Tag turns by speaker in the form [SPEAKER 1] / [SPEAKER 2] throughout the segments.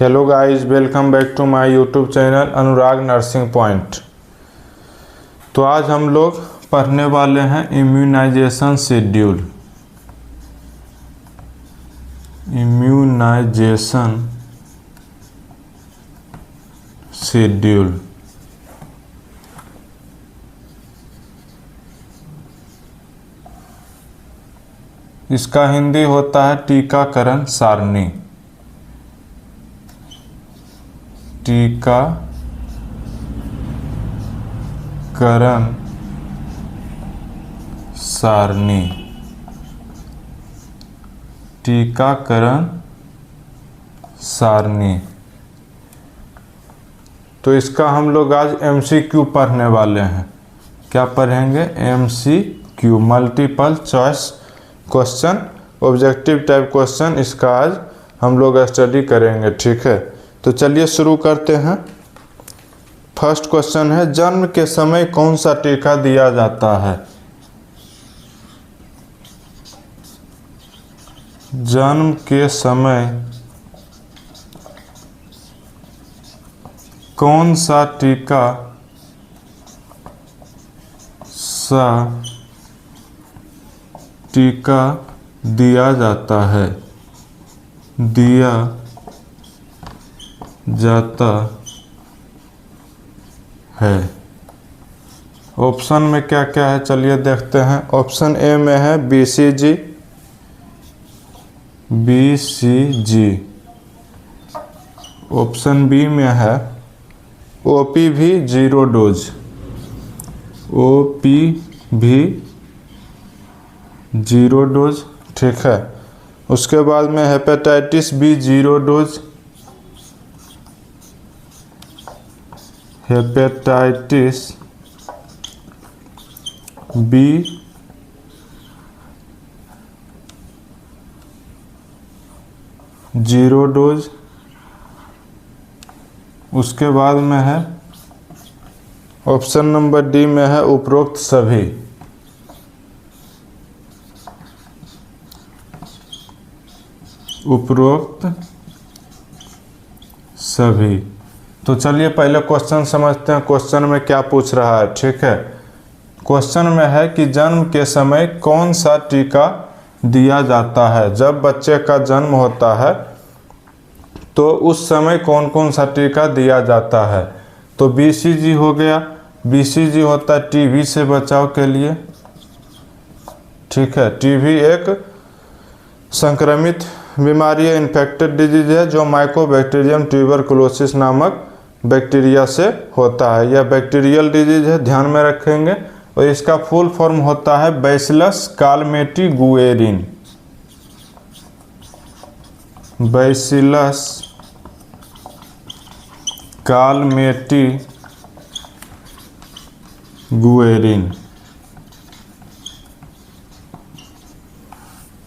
[SPEAKER 1] Hello guys, welcome back to my YouTube channel Anurag nursing point. तो आज हम लोग पढ़ने वाले हैं इम्यूनाइजेशन शेड्यूल। इम्यूनाइजेशन शेड्यूल इसका हिंदी होता है टीकाकरण सारणी। टीकाकरण सारणी। टीकाकरण सारणी। तो इसका हम लोग आज MCQ पढ़ने वाले हैं। क्या पढ़ेंगे? MCQ, multiple choice question, objective type question. इसका आज हम लोग स्टडी करेंगे, ठीक है। तो चलिए शुरू करते हैं। फर्स्ट क्वेश्चन है, जन्म के समय कौन सा टीका दिया जाता है? जन्म के समय कौन सा टीका दिया जाता है? दिया जाता है। ऑप्शन में क्या क्या है चलिए देखते हैं। ऑप्शन ए में है BCG। ऑप्शन बी में है OPV 0 डोज। OPV 0 डोज, ठीक है। उसके बाद में hepatitis B 0 dose. Hepatitis B 0 dose. उसके बाद में है ऑप्शन नंबर डी में है उपरोक्त सभी। उपरोक्त सभी। तो चलिए पहले क्वेश्चन समझते हैं। क्वेश्चन में क्या पूछ रहा है, ठीक है। क्वेश्चन में है कि जन्म के समय कौन सा टीका दिया जाता है? जब बच्चे का जन्म होता है तो उस समय कौन कौन सा टीका दिया जाता है? तो BCG हो गया। BCG होता है TB से बचाव के लिए, ठीक है। TB एक संक्रमित बीमारी है, इन्फेक्टेड डिजीज है, जो माइकोबैक्टीरियम ट्यूबरकुलोसिस नामक बैक्टीरिया से होता है। यह बैक्टीरियल डिजीज है, ध्यान में रखेंगे। और इसका फुल फॉर्म होता है bacillus Calmette Guerin. Bacillus Calmette Guerin.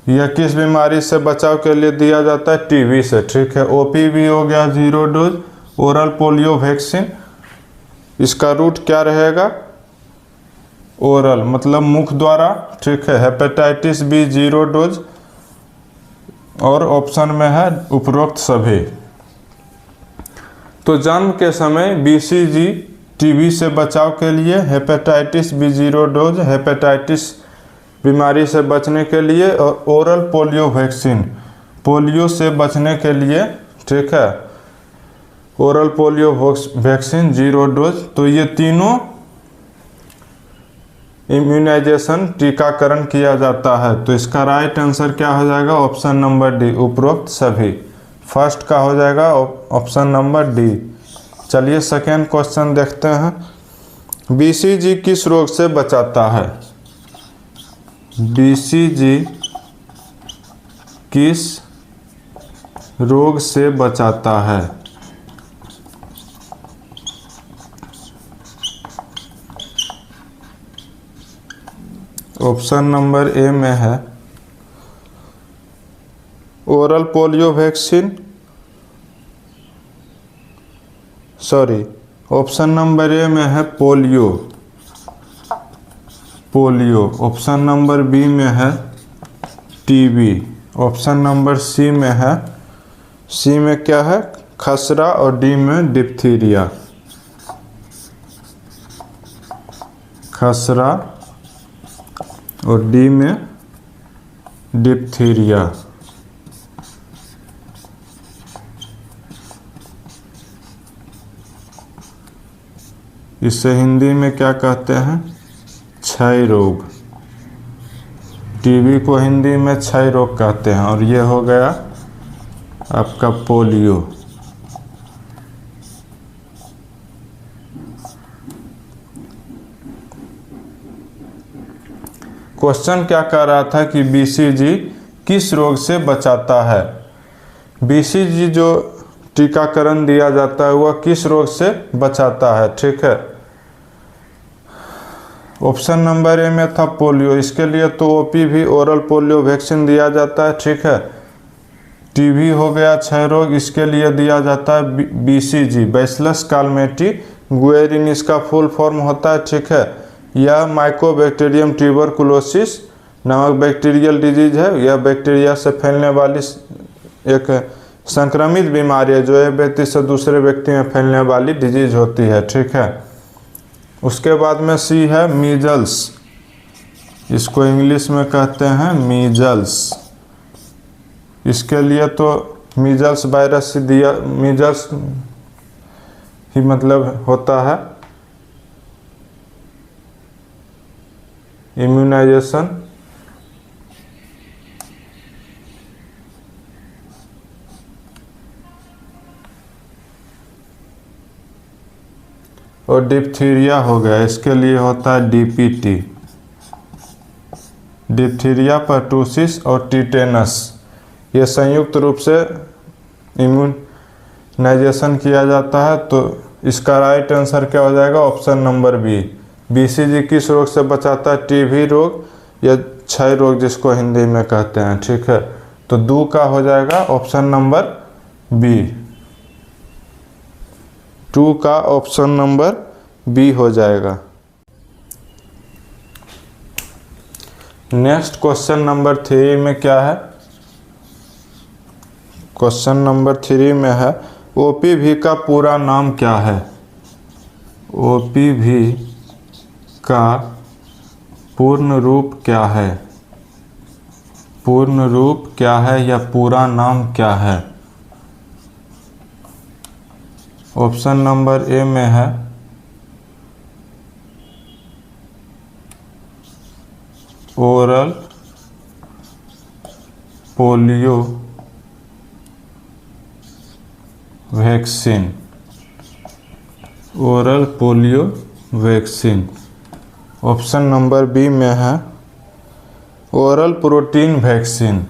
[SPEAKER 1] यह किस बीमारी से बचाव के लिए दिया जाता है? TB से, ठीक है। OPV हो गया 0 डोज, ओरल पोलियो वैक्सीन। इसका रूट क्या रहेगा? ओरल मतलब मुख द्वारा, ठीक है। Hepatitis B 0 dose. और ऑप्शन में है उपरोक्त सभी। तो जन्म के समय BCG TB से बचाव के लिए, हेपेटाइटिस B 0 डोज हेपेटाइटिस बीमारी से बचने के लिए, और ओरल पोलियो वैक्सीन पोलियो से बचने के लिए, ठीक है। Oral polio vaccine 0 dose. तो ये तीनों इम्यूनाइजेशन टीकाकरण किया जाता है। तो इसका राइट आंसर क्या हो जाएगा? ऑप्शन नंबर डी, उपरोक्त सभी। फर्स्ट का हो जाएगा ऑप्शन नंबर डी। चलिए सेकेंड क्वेश्चन देखते हैं। BCG किस रोग से बचाता है? BCG किस रोग से बचाता है? ऑप्शन नंबर ए में है oral polio vaccine. Option number A में है पोलियो। ऑप्शन नंबर बी में है टीबी। ऑप्शन नंबर सी में है, सी में क्या है, खसरा और डी में डिप्थीरिया। खसरा और डी में डिप्थीरिया। इसे हिंदी में क्या कहते हैं? क्षय रोग। टीबी को हिंदी में क्षय रोग कहते हैं। और ये हो गया आपका पोलियो। क्वेश्चन क्या कह रहा था कि बीसीजी किस रोग से बचाता है? बीसीजी जो टीकाकरण दिया जाता है वह किस रोग से बचाता है? ठीक है, ऑप्शन नंबर ए में था पोलियो। इसके लिए तो ओपीवी ओरल पोलियो वैक्सीन दिया जाता है। ठीक है, टीबी हो गया क्षय रोग, इसके लिए दिया जाता है बीसीजी, बैसिलस कालमेटी गुएरिन इसका फुल फॉर्म होता है। ठीक है, यह माइकोबैक्टीरियम ट्यूबरकुलोसिस नामक बैक्टीरियल डिजीज है। यह बैक्टीरिया से फैलने वाली एक संक्रमित बीमारी है जो एक व्यक्ति से दूसरे व्यक्ति में फैलने वाली डिजीज होती है। ठीक है, उसके बाद में सी है मीजल्स। इसको इंग्लिश में कहते हैं मीजल्स। इसके लिए तो मीजल्स वायरस से दिया, मीजल्स ही मतलब होता है इम्यूनाइजेशन। और डिप्थीरिया हो गया, इसके लिए होता है डीपीटी, डिप्थीरिया पर्टूसिस और टीटेनस। ये संयुक्त रूप से इम्यूनाइजेशन किया जाता है। तो इसका राइट आंसर क्या हो जाएगा? Option number B. बीसीजी किस रोग से बचाता है? टीबी रोग या क्षय रोग जिसको हिंदी में कहते हैं। ठीक है, तो दो का हो जाएगा ऑप्शन नंबर बी। 2 का ऑप्शन नंबर बी हो जाएगा। नेक्स्ट क्वेश्चन नंबर 3 में क्या है? क्वेश्चन नंबर 3 में है ओपीवी का पूरा नाम क्या है? ओपीवी का पूर्ण रूप क्या है? पूर्ण रूप क्या है या पूरा नाम क्या है? ऑप्शन नंबर ए में है oral polio vaccine. Oral polio vaccine. Option number B में है oral protein vaccine.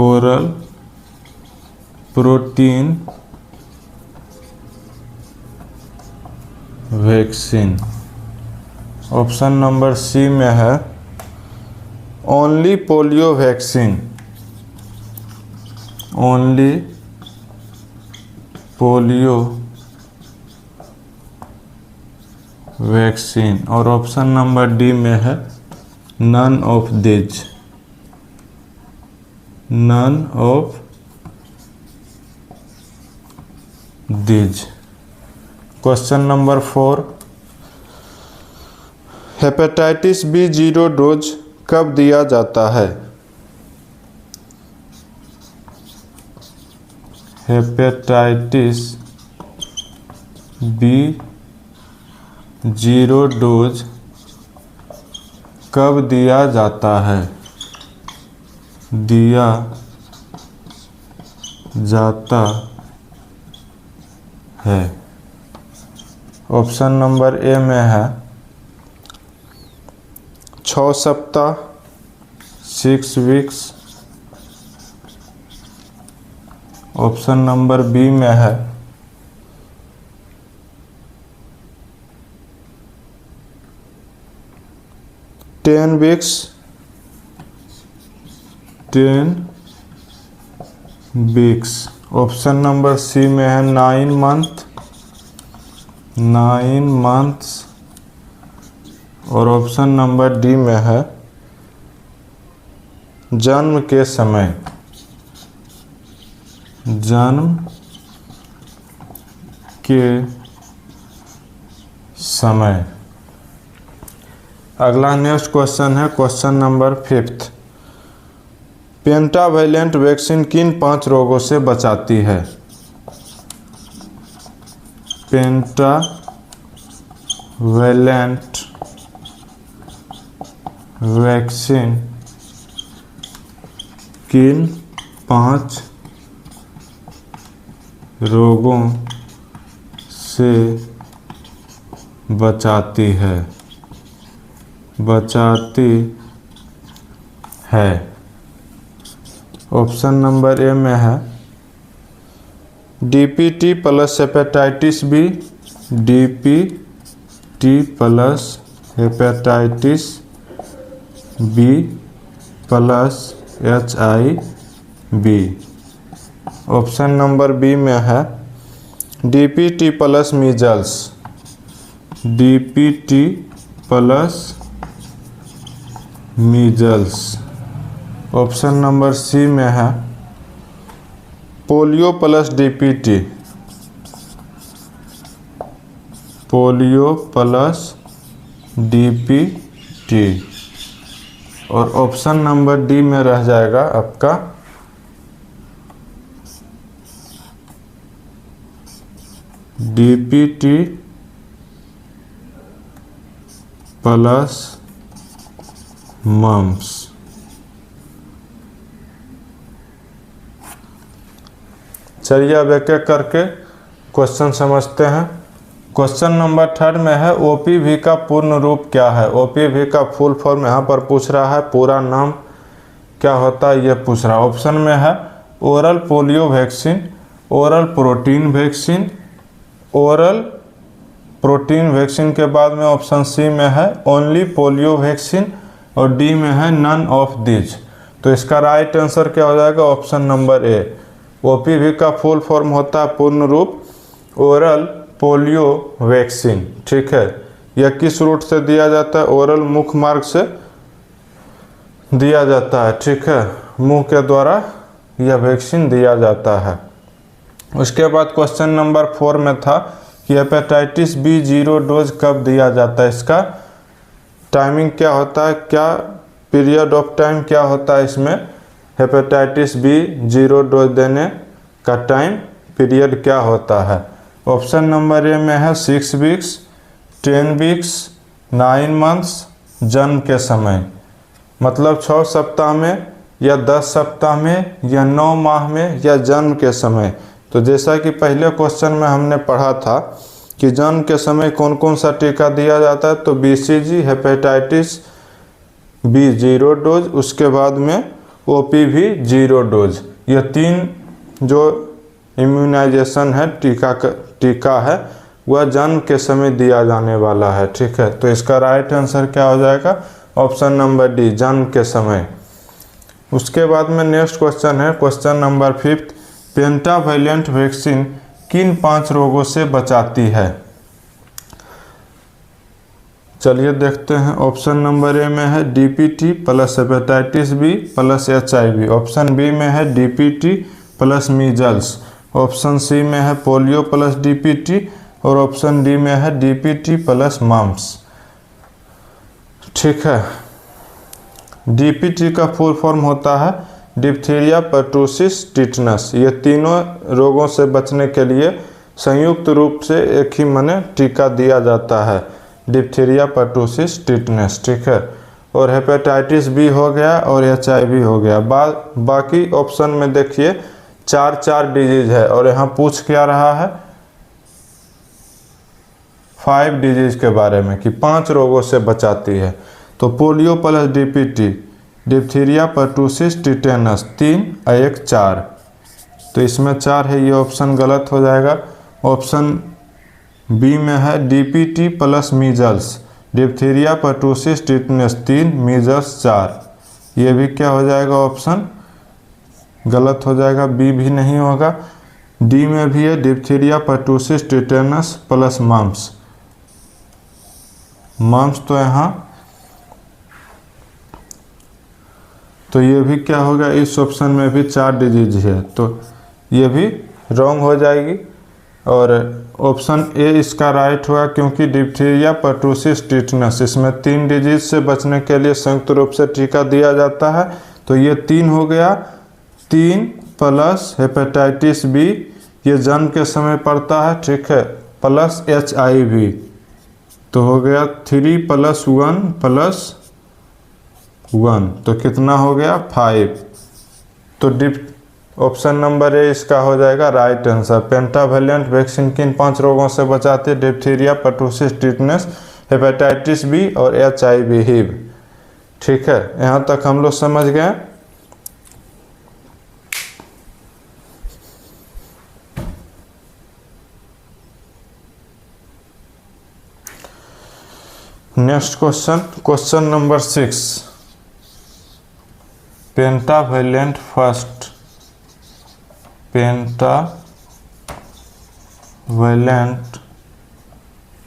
[SPEAKER 1] Oral protein vaccine. Option number C में है only polio vaccine. Only polio vaccine. और ऑप्शन नंबर डी में है none of these. None of these. Question number 4 hepatitis B 0 dose कब दिया जाता है? हेपेटाइटिस बी 0 डोज कब दिया जाता है? दिया जाता है। ऑप्शन नंबर ए में है 6 सप्ताह 6 वीक्स। ऑप्शन नंबर बी में है 10 weeks. 10 weeks. Option number C में है 9 मंथ। 9 मंथ्स। और ऑप्शन नंबर डी में है जन्म के समय। जन्म के समय। अगला नेक्स्ट क्वेश्चन है क्वेश्चन नंबर 5। पेंटावैलेंट वैक्सीन किन 5 रोगों से बचाती है? पेंटावैलेंट वैक्सीन किन 5 रोगों से बचाती है? ऑप्शन नंबर ए में है DPT plus hepatitis B, DPT plus hepatitis B plus HIV। Option number B में है DPT plus measles, DPT plus measles. Option number C में है polio plus DPT, polio plus DPT. और option number D में रह जाएगा आपका DPT plus mums. चलिए अब एक एक करके क्वेश्चन समझते हैं। क्वेश्चन नंबर 3 में है OPV का पूर्ण रूप क्या है? OPV का फुल फॉर्म यहाँ पर पूछ रहा है, पूरा नाम क्या होता है ये पूछ रहा है। ऑप्शन में है oral polio vaccine, oral protein vaccine, oral protein vaccine के बाद में ऑप्शन सी में है ओनली पोलियो वैक्सीन और डी में है नन ऑफ दिस। तो इसका राइट आंसर क्या हो जाएगा? Option number A. OPV का फुल फॉर्म होता है पूर्ण रूप ओरल पोलियो वैक्सीन। ठीक है, यह किस रूट से दिया जाता है? ओरल मुख मार्ग से दिया जाता है। ठीक है, मुंह के द्वारा यह वैक्सीन दिया जाता है। उसके बाद क्वेश्चन नंबर 4 में था कि हेपेटाइटिस बी 0 डोज कब दिया जाता है? इसका टाइमिंग क्या होता है, क्या पीरियड ऑफ टाइम क्या होता है इसमें? हेपेटाइटिस बी 0 डोज देने का टाइम पीरियड क्या होता है? ऑप्शन नंबर ए में है 6 वीक्स, 10 वीक्स, 9 मंथ्स, जन्म के समय। मतलब 6 सप्ताह में या 10 सप्ताह में या 9 माह में या जन्म के समय। तो जैसा कि पहले क्वेश्चन में हमने पढ़ा था कि जन्म के समय कौन कौन सा टीका दिया जाता है, तो BCG हेपेटाइटिस बी 0 डोज, उसके बाद में OPV 0 डोज। ये 3 जो इम्यूनाइजेशन है टीका है वह जन्म के समय दिया जाने वाला है। ठीक है, तो इसका राइट आंसर क्या हो जाएगा? ऑप्शन नंबर डी, जन्म के समय। उसके बाद में नेक्स्ट क्वेश्चन है क्वेश्चन नंबर 5। पेंटावैलेंट वैक्सीन किन 5 रोगों से बचाती है? चलिए देखते हैं। ऑप्शन नंबर ए में है DPT plus hepatitis B plus HIV। Option B में है DPT plus measles. Option C में है पोलियो प्लस डीपीटी और ऑप्शन डी में है डीपीटी प्लस मम्स। ठीक है, डीपीटी का फुल फॉर्म होता है डिप्थीरिया, पर्टूसिस, टिटनस। ये तीनों रोगों से बचने के लिए संयुक्त रूप से एक ही माने टीका दिया जाता है, डिप्थीरिया, पर्टूसिस, टिटनस। ठीक है, और हेपेटाइटिस बी हो गया और HIV हो गया। बाकी ऑप्शन में देखिए 4 डिजीज है और यहाँ पूछ क्या रहा है 5 डिजीज के बारे में कि 5 रोगों से बचाती है। तो polio plus DPT, diphtheria, pertussis, tetanus 3 और 1 4। तो इसमें 4 है, ये ऑप्शन गलत हो जाएगा। ऑप्शन बी में है DPT plus measles, diphtheria, pertussis, tetanus 3, measles 4। ये भी क्या हो जाएगा? ऑप्शन गलत हो जाएगा, बी भी नहीं होगा। डी में भी है diphtheria, pertussis, tetanus plus mumps. Mumps तो यहाँ, तो ये भी क्या होगा? इस ऑप्शन में भी 4 डिजीज है, तो ये भी रॉन्ग हो जाएगी। और ऑप्शन ए इसका राइट हुआ, क्योंकि डिप्थीरिया पर्टूसिस टिटनस इसमें 3 डिजीज से बचने के लिए संयुक्त रूप से टीका दिया जाता है। तो ये 3 हो गया, 3 प्लस हेपेटाइटिस बी, ये जन्म के समय पड़ता है, ठीक है, प्लस HIV, तो हो गया 3 + 1 + 1, तो कितना हो गया 5। तो ऑप्शन नंबर ए इसका हो जाएगा राइट आंसर। पेंटावेलेंट वैक्सीन किन 5 रोगों से बचाती है? Diphtheria, pertussis tetanus, hepatitis B और HIV HIV। ठीक है, यहाँ तक हम लोग समझ गए। Next question number 6। Pentavalent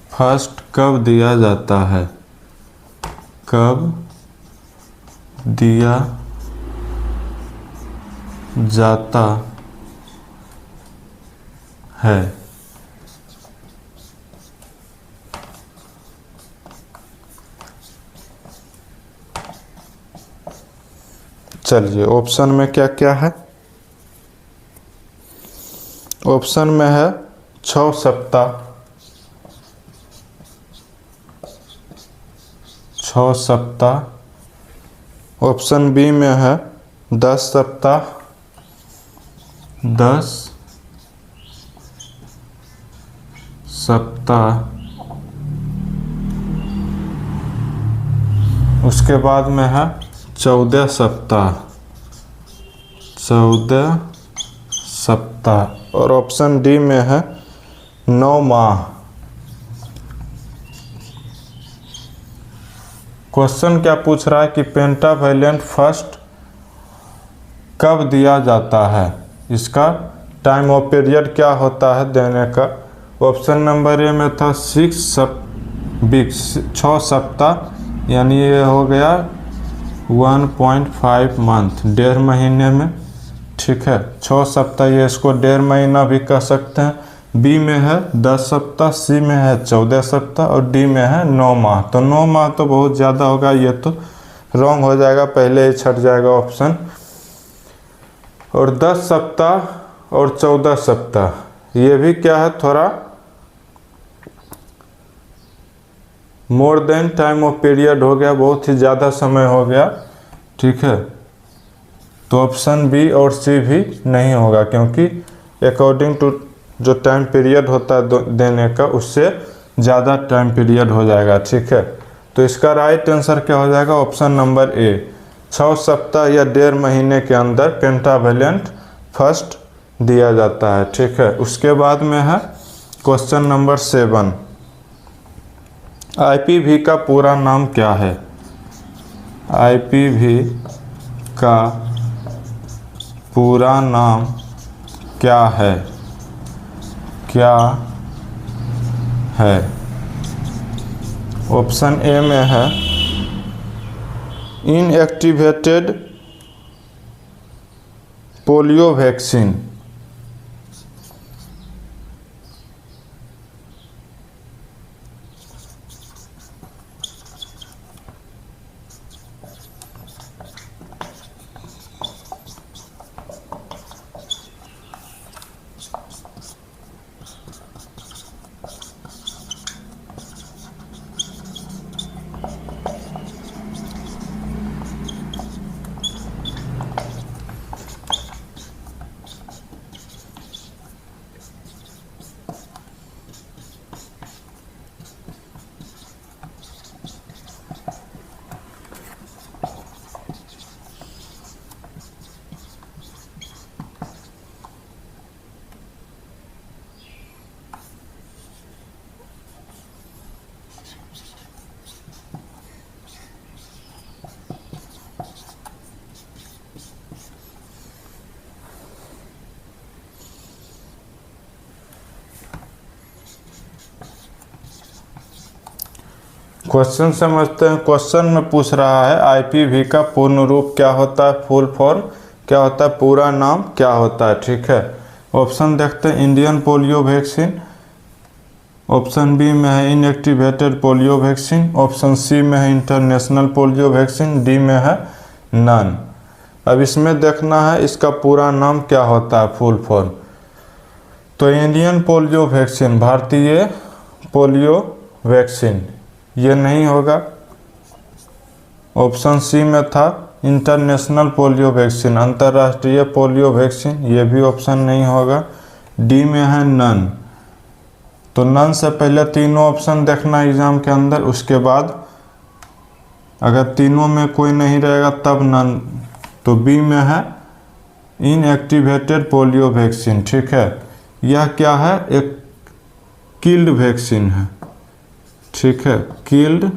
[SPEAKER 1] first कब दिया जाता है? कब दिया जाता है? चलिए, ऑप्शन में क्या क्या है? ऑप्शन में है 6 सप्ताह, 6 सप्ताह। ऑप्शन बी में है 10 सप्ताह, 10 सप्ताह। उसके बाद में है 14 सप्ताह, 14 सप्ताह। और ऑप्शन डी में है 9 माह। क्वेश्चन क्या पूछ रहा है कि पेंटावेलेंट फर्स्ट कब दिया जाता है, इसका टाइम ऑफ पीरियड क्या होता है देने का। ऑप्शन नंबर ए में था 6 सप्ताह, यानी ये हो गया 1.5 मंथ, 1.5 महीने में। ठीक है, 6 सप्ताह, ये इसको 1.5 महीना भी कह सकते हैं। बी में है 10 सप्ताह, सी में है 14 सप्ताह और डी में है 9 माह। तो 9 माह तो बहुत ज़्यादा होगा, ये तो रॉन्ग हो जाएगा, पहले ही छट जाएगा ऑप्शन। और 10 सप्ताह और 14 सप्ताह ये भी क्या है, थोड़ा more than time of period हो गया, बहुत ही ज़्यादा समय हो गया। ठीक है, तो ऑप्शन बी और सी भी नहीं होगा, क्योंकि अकॉर्डिंग टू जो टाइम पीरियड होता है देने का, उससे ज़्यादा टाइम पीरियड हो जाएगा। ठीक है, तो इसका राइट आंसर क्या हो जाएगा? ऑप्शन नंबर ए, 6 सप्ताह या 1.5 महीने के अंदर पेंटावेलेंट फर्स्ट दिया जाता है। ठीक है, उसके बाद में है क्वेश्चन नंबर 7। IPV का पूरा नाम क्या है? IPV का पूरा नाम क्या है? क्या है? ऑप्शन ए में है इनएक्टिवेटेड पोलियो वैक्सीन। क्वेश्चन समझते हैं। क्वेश्चन में पूछ रहा है IPV का पूर्ण रूप क्या होता है, फुल फॉर्म क्या होता है, पूरा नाम क्या होता है। ठीक है, ऑप्शन देखते हैं, Indian polio vaccine, option B में है inactivated polio vaccine, option C में है इंटरनेशनल पोलियो वैक्सीन, डी में है नन। अब इसमें देखना है इसका पूरा नाम क्या होता है, फुल फॉर्म। तो इंडियन पोलियो वैक्सीन, भारतीय पोलियो वैक्सीन, ये नहीं होगा। ऑप्शन सी में था इंटरनेशनल पोलियो वैक्सीन, अंतर्राष्ट्रीय पोलियो वैक्सीन, ये भी ऑप्शन नहीं होगा। डी में है नन। तो नन से पहले तीनों ऑप्शन देखना एग्जाम के अंदर, उसके बाद अगर तीनों में कोई नहीं रहेगा तब नन। तो बी में है इनएक्टिवेटेड पोलियो वैक्सीन, ठीक है। यह क्या है, एक किल्ड वैक्सीन है, ठीक है, किल्ड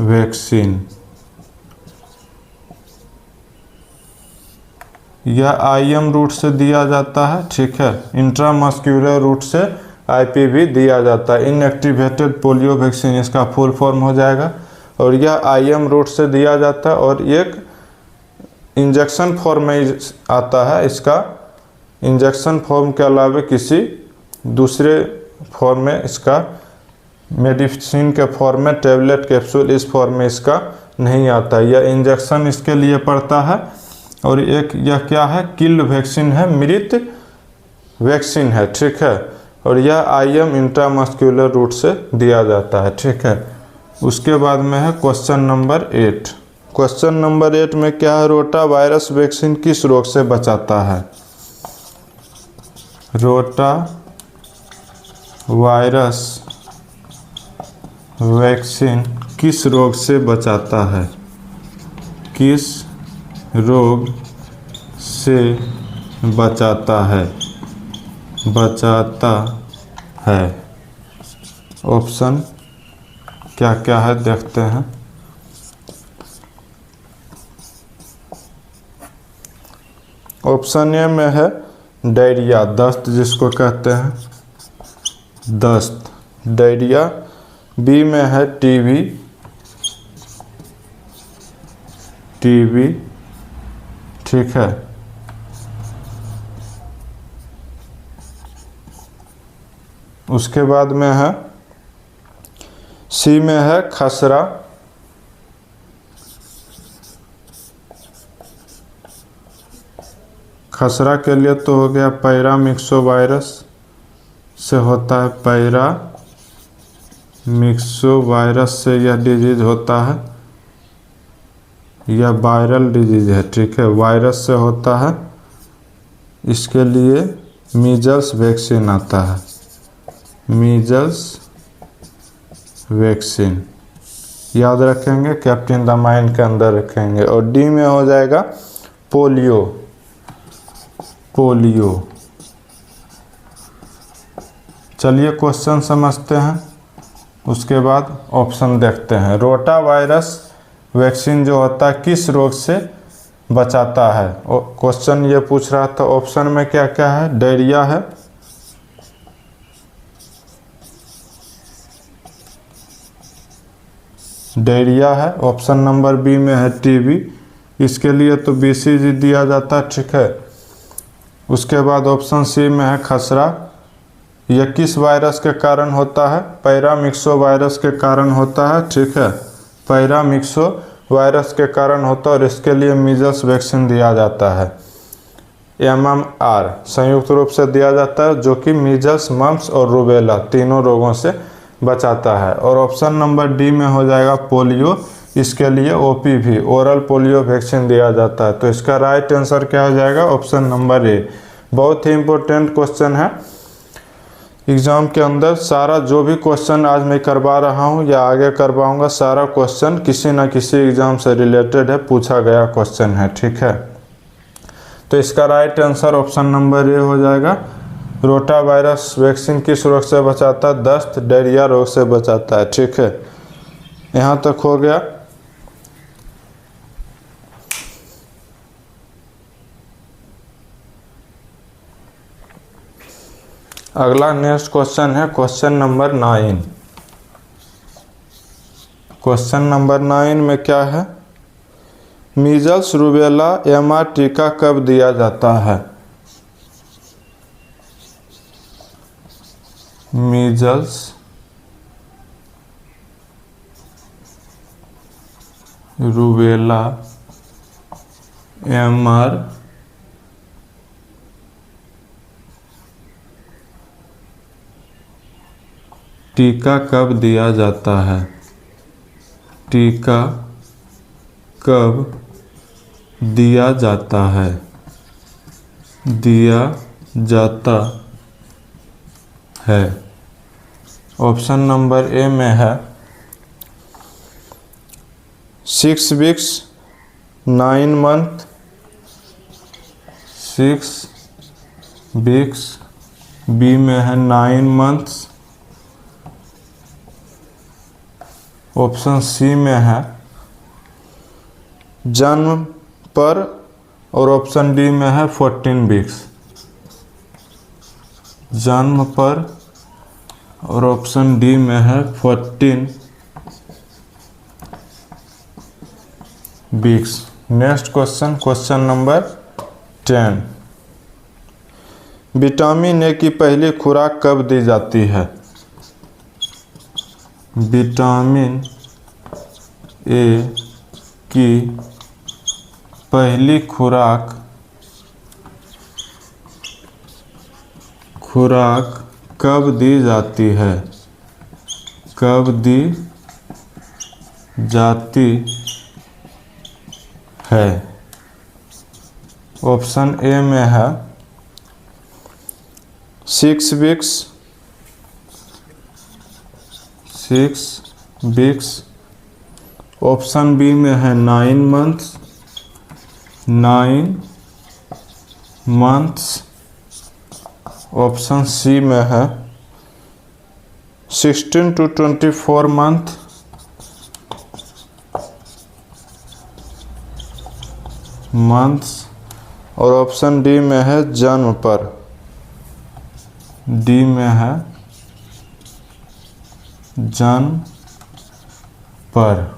[SPEAKER 1] वैक्सीन। यह आईएम रूट से दिया जाता है, ठीक है, इंट्रामस्क्यूलर रूट से आईपीवी दिया जाता है। इनएक्टिवेटेड पोलियो वैक्सीन इसका फुल फॉर्म हो जाएगा। और यह आईएम रूट से दिया जाता है और एक इंजेक्शन फॉर्म में आता है। इसका इंजेक्शन फॉर्म के अलावा किसी दूसरे फॉर्म में इसका मेडिसिन के फॉर्म में, टेबलेट कैप्सूल, इस फॉर्म में इसका नहीं आता। यह इंजेक्शन इसके लिए पड़ता है। और एक यह क्या है, किल्ड वैक्सीन है, मृत वैक्सीन है, ठीक है। और यह आईएम इंट्रामस्क्यूलर रूट से दिया जाता है, ठीक है। उसके बाद में है क्वेश्चन नंबर 8। क्वेश्चन नंबर 8 में क्या है, रोटा वायरस वैक्सीन किस रोग से बचाता है। रोटा वायरस वैक्सीन किस रोग से बचाता है, किस रोग से बचाता है, बचाता है। ऑप्शन क्या क्या है देखते हैं। ऑप्शन ए में है डायरिया, दस्त जिसको कहते हैं, दस्त, डायरिया। बी में है टीबी, टीबी, ठीक है। उसके बाद में है सी में है खसरा, खसरा के लिए तो हो गया पैरामिक्सो वायरस से होता है, पैरामिक्सो वायरस से यह डिजीज होता है, यह वायरल डिजीज है, ठीक है, वायरस से होता है। इसके लिए मीजल्स वैक्सीन आता है, मीजल्स वैक्सीन याद रखेंगे, कैप्टन द माइंड के अंदर रखेंगे। और डी में हो जाएगा पोलियो, पोलियो। चलिए क्वेश्चन समझते हैं, उसके बाद ऑप्शन देखते हैं। रोटा वायरस वैक्सीन जो होता है किस रोग से बचाता है। क्वेश्चन ये पूछ रहा था। ऑप्शन में क्या क्या है, डायरिया है, डायरिया है। ऑप्शन नंबर बी में है टीबी, इसके लिए तो बीसीजी दिया जाता है, ठीक है। उसके बाद ऑप्शन सी में है खसरा, यह किस वायरस के कारण होता है, पैरामिक्सो वायरस के कारण होता है, ठीक है, पैरामिक्सो वायरस के कारण होता है। और इसके लिए मीजल्स वैक्सीन दिया जाता है, MMR संयुक्त रूप से दिया जाता है, जो कि मीजल्स, मम्प्स और रूबेला तीनों रोगों से बचाता है। और ऑप्शन नंबर डी में हो जाएगा पोलियो, इसके लिए OPV ओरल पोलियो वैक्सीन दिया जाता है। तो इसका राइट आंसर क्या हो जाएगा, ऑप्शन नंबर ए। बहुत ही इंपॉर्टेंट क्वेश्चन है एग्जाम के अंदर। सारा जो भी क्वेश्चन आज मैं करवा रहा हूँ या आगे करवाऊँगा, सारा क्वेश्चन किसी न किसी एग्जाम से रिलेटेड है, पूछा गया क्वेश्चन है, ठीक है। तो इसका right answer option number A हो जाएगा। रोटा वायरस वैक्सीन किस रोग से बचाता है, दस्त, डायरिया रोग से बचाता है, ठीक है। यहाँ तक हो गया। अगला नेक्स्ट क्वेश्चन है क्वेश्चन नंबर 9। क्वेश्चन नंबर 9 में क्या है, मीजल्स रूबेला MR टीका कब दिया जाता है। मीजल्स, रूबेला, एमआर, टीका कब दिया जाता है? टीका कब दिया जाता है? दिया जाता है। ऑप्शन नंबर ए में है 6 वीक्स, 9 मंथ, 6 वीक्स, बी में है 9 मंथ्स, ऑप्शन सी में है जन्म पर, और ऑप्शन डी में है 14 वीक्स। जन्म पर और ऑप्शन डी में है 14 weeks. Next question, question number 10। Vitamin A की पहली खुराक कब दी जाती है? विटामिन ए की पहली खुराक कब दी जाती है? कब दी जाती है? ऑप्शन ए में है 6 वीक्स, 6 वीक्स, ऑप्शन बी में है 9 मंथ्स, 9 मंथ्स, ऑप्शन सी में है 16 to 24 मंथ, मंथ्स, और ऑप्शन डी में है जन्म पर। डी में है जन्म पर।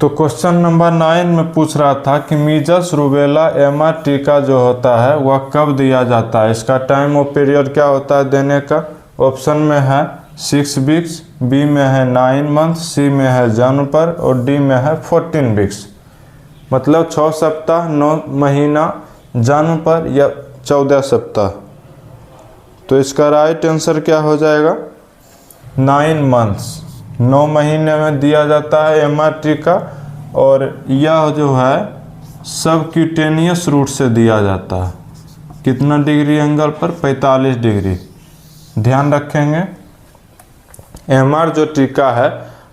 [SPEAKER 1] तो क्वेश्चन नंबर 9 में पूछ रहा था कि मीजल्स, रूबेला, एमआर टीका जो होता है वह कब दिया जाता है? इसका टाइम और पीरियड क्या होता है देने का? ऑप्शन में है 6 वीक्स, बी में है 9 मंथ, सी में है जन्म पर, और डी में है 14 वीक्स। मतलब 6 सप्ताह, 9 महीना, जन्म पर, या 14 सप्ताह। तो इसका राइट आंसर क्या हो जाएगा? 9 मंथ्स, 9 महीने में दिया जाता है एमआर टीका, और यह जो है सबक्यूटेनियस रूट से दिया जाता है। कितना डिग्री एंगल पर? 45 डिग्री। ध्यान रखेंगे, एमआर जो टीका है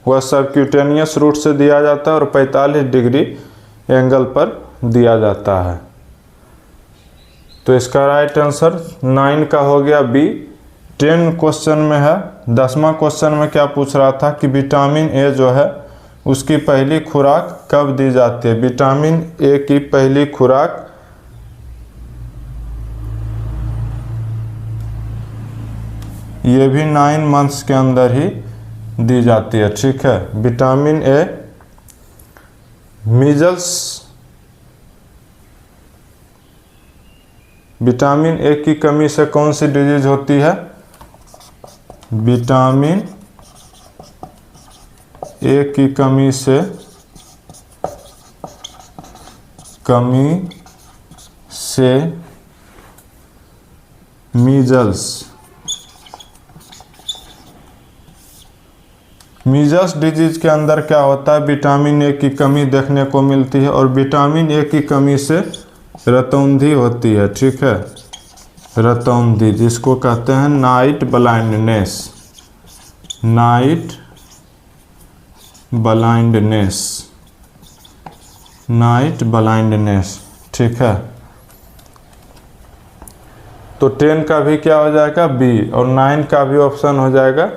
[SPEAKER 1] वह सबक्यूटेनियस रूट से दिया जाता है और 45 डिग्री एंगल पर दिया जाता है। तो इसका राइट आंसर 9 का हो गया बी। 10 क्वेश्चन में है, 10वां क्वेश्चन में क्या पूछ रहा था कि विटामिन ए जो है उसकी पहली खुराक कब दी जाती है? विटामिन ए की पहली खुराक ये भी 9 मंथ्स के अंदर ही दी जाती है। ठीक है, vitamin A, measles, vitamin A की कमी से कौन सी डिजीज होती है? विटामिन ए की कमी से मीजल्स डिजीज के अंदर क्या होता है? विटामिन ए की कमी देखने को मिलती है, और विटामिन ए की कमी से रतौंधी होती है। ठीक है, रतौंधी, जिसको कहते हैं night blindness. Night blindness, night blindness. ठीक है, तो 10 का भी क्या हो जाएगा? बी, और 9 का भी ऑप्शन हो जाएगा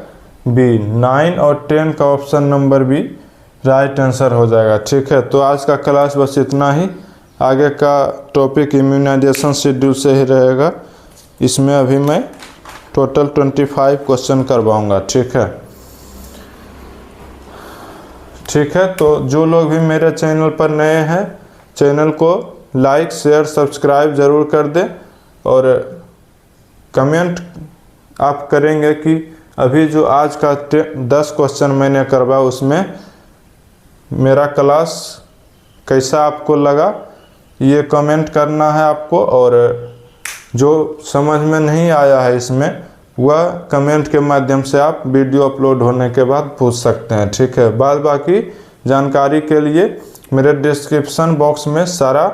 [SPEAKER 1] बी। 9 और 10 का option number B right answer हो जाएगा। ठीक है, तो आज का क्लास बस इतना ही। आगे का टॉपिक इम्यूनाइजेशन शेड्यूल से ही रहेगा। इसमें अभी मैं टोटल 25 क्वेश्चन करवाऊंगा। ठीक है, ठीक है। तो जो लोग भी मेरे चैनल पर नए हैं, चैनल को लाइक, शेयर, सब्सक्राइब ज़रूर कर दें, और कमेंट आप करेंगे कि अभी जो आज का 10 क्वेश्चन मैंने करवाया उसमें मेरा क्लास कैसा आपको लगा, ये कमेंट करना है आपको। और जो समझ में नहीं आया है इसमें, वह कमेंट के माध्यम से आप वीडियो अपलोड होने के बाद पूछ सकते हैं, ठीक है। बाद बाकी जानकारी के लिए मेरे डिस्क्रिप्शन बॉक्स में सारा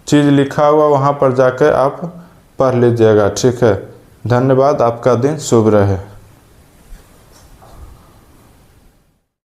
[SPEAKER 1] चीज़ लिखा हुआ, वहाँ पर जाकर आप पढ़ लीजिएगा, ठीक है। धन्यवाद, आपका दिन शुभ रहे।